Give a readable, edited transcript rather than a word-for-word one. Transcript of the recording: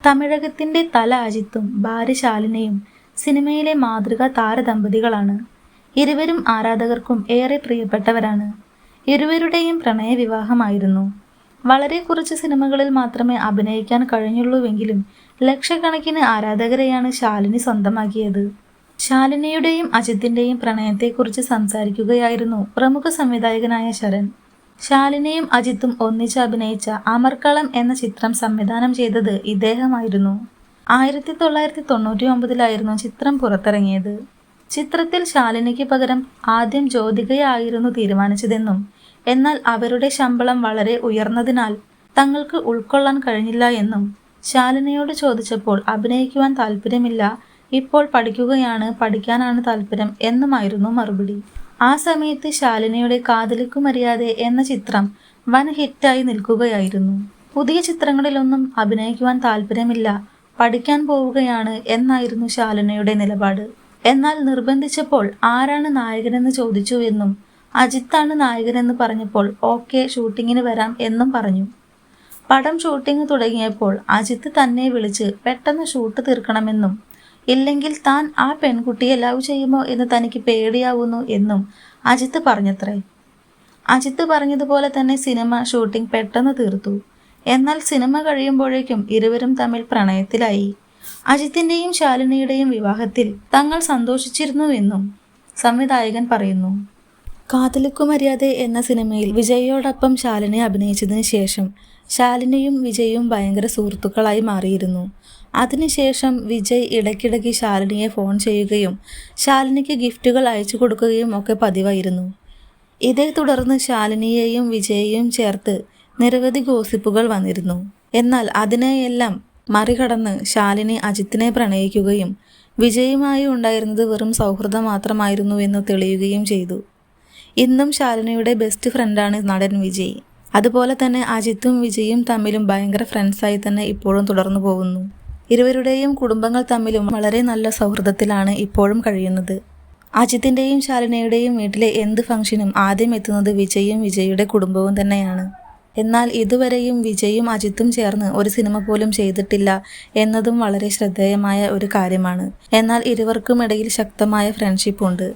തമിഴകത്തിന്റെ തല അജിത്തും ഭാര്യ ശാലിനിയും സിനിമയിലെ മാതൃകാ താരദമ്പതികളാണ്. ഇരുവരും ആരാധകർക്കും ഏറെ പ്രിയപ്പെട്ടവരാണ്. ഇരുവരുടെയും പ്രണയ വിവാഹമായിരുന്നു. വളരെ കുറച്ച് സിനിമകളിൽ മാത്രമേ അഭിനയിക്കാൻ കഴിഞ്ഞുള്ളൂവെങ്കിലും ലക്ഷക്കണക്കിന് ആരാധകരെയാണ് ശാലിനി സ്വന്തമാക്കിയത്. ശാലിനിയുടെയും അജിത്തിന്റെയും പ്രണയത്തെക്കുറിച്ച് സംസാരിക്കുകയായിരുന്നു പ്രമുഖ സംവിധായകനായ ശരൺ. ശാലിനിയും അജിത്തും ഒന്നിച്ച് അഭിനയിച്ച അമർക്കളം എന്ന ചിത്രം സംവിധാനം ചെയ്തത് ഇദ്ദേഹമായിരുന്നു. 1999 ചിത്രം പുറത്തിറങ്ങിയത്. ചിത്രത്തിൽ ശാലിനിക്ക് പകരം ആദ്യം ജ്യോതികയായിരുന്നു തീരുമാനിച്ചതെന്നും എന്നാൽ അവരുടെ ശമ്പളം വളരെ ഉയർന്നതിനാൽ തങ്ങൾക്ക് ഉൾക്കൊള്ളാൻ കഴിഞ്ഞില്ല എന്നും ശാലിനിയോട് ചോദിച്ചപ്പോൾ അഭിനയിക്കുവാൻ താല്പര്യമില്ല, ഇപ്പോൾ പഠിക്കാനാണ് താല്പര്യം എന്നുമായിരുന്നു മറുപടി. ആ സമയത്ത് ശാലിനിയുടെ കാതലിക്കു മര്യാദെ എന്ന ചിത്രം വൻ ഹിറ്റായി നിൽക്കുകയായിരുന്നു. പുതിയ ചിത്രങ്ങളിലൊന്നും അഭിനയിക്കുവാൻ താല്പര്യമില്ല, പഠിക്കാൻ പോവുകയാണ് എന്നായിരുന്നു ശാലിനിയുടെ നിലപാട്. എന്നാൽ നിർബന്ധിച്ചപ്പോൾ ആരാണ് നായകനെന്ന് ചോദിച്ചുവെന്നും അജിത്താണ് നായകനെന്ന് പറഞ്ഞപ്പോൾ ഓക്കെ ഷൂട്ടിങ്ങിന് വരാം എന്നും പറഞ്ഞു. പടം ഷൂട്ടിംഗ് തുടങ്ങിയപ്പോൾ അജിത്ത് തന്നെ വിളിച്ച് പെട്ടെന്ന് ഷൂട്ട് തീർക്കണമെന്നും ഇല്ലെങ്കിൽ താൻ ആ പെൺകുട്ടിയെ ലവ് ചെയ്യുമോ എന്ന് തനിക്ക് പേടിയാവുന്നു എന്നും അജിത്ത് പറഞ്ഞത്രേ. അജിത്ത് പറഞ്ഞതുപോലെ തന്നെ സിനിമ ഷൂട്ടിംഗ് പെട്ടെന്ന് തീർത്തു. എന്നാൽ സിനിമ കഴിയുമ്പോഴേക്കും ഇരുവരും തമ്മിൽ പ്രണയത്തിലായി. അജിത്തിന്റെയും ശാലിനിയുടെയും വിവാഹത്തിൽ തങ്ങൾ സന്തോഷിച്ചിരുന്നുവെന്നും സംവിധായകൻ പറയുന്നു. കാതലിക്കു മര്യാദെ എന്ന സിനിമയിൽ വിജയോടൊപ്പം ശാലിനി അഭിനയിച്ചതിന് ശേഷം ശാലിനിയും വിജയും ഭയങ്കര സുഹൃത്തുക്കളായി മാറിയിരുന്നു. അതിനുശേഷം വിജയ് ഇടയ്ക്കിടയ്ക്ക് ശാലിനിയെ ഫോൺ ചെയ്യുകയും ശാലിനിക്ക് ഗിഫ്റ്റുകൾ അയച്ചു കൊടുക്കുകയും ഒക്കെ പതിവായിരുന്നു. ഇതേ തുടർന്ന് ശാലിനിയെയും വിജയെയും ചേർത്ത് നിരവധി ഗോസിപ്പുകൾ വന്നിരുന്നു. എന്നാൽ അതിനെയെല്ലാം മറികടന്ന് ശാലിനി അജിത്തിനെ പ്രണയിക്കുകയും വിജയുമായി ഉണ്ടായിരുന്നത് വെറും സൗഹൃദം മാത്രമായിരുന്നുവെന്ന് തെളിയുകയും ചെയ്തു. ഇന്നും ശാലിനിയുടെ ബെസ്റ്റ് ഫ്രണ്ടാണ് നടൻ വിജയ്. അതുപോലെ തന്നെ അജിത്തും വിജയും തമ്മിലും ഭയങ്കര ഫ്രണ്ട്സായി തന്നെ ഇപ്പോഴും തുടർന്നു പോകുന്നു. ഇരുവരുടെയും കുടുംബങ്ങൾ തമ്മിലും വളരെ നല്ല സൗഹൃദത്തിലാണ് ഇപ്പോഴും കഴിയുന്നത്. അജിത്തിന്റെയും ശാലിനിയുടെയും വീട്ടിലെ എന്ത് ഫംഗ്ഷനും ആദ്യം എത്തുന്നത് വിജയും വിജയുടെ കുടുംബവും തന്നെയാണ്. എന്നാൽ ഇതുവരെയും വിജയും അജിത്തും ചേർന്ന് ഒരു സിനിമ പോലും ചെയ്തിട്ടില്ല എന്നതും വളരെ ശ്രദ്ധേയമായ ഒരു കാര്യമാണ്. എന്നാൽ ഇരുവർക്കുമിടയിൽ ശക്തമായ ഫ്രണ്ട്ഷിപ്പ് ഉണ്ട്.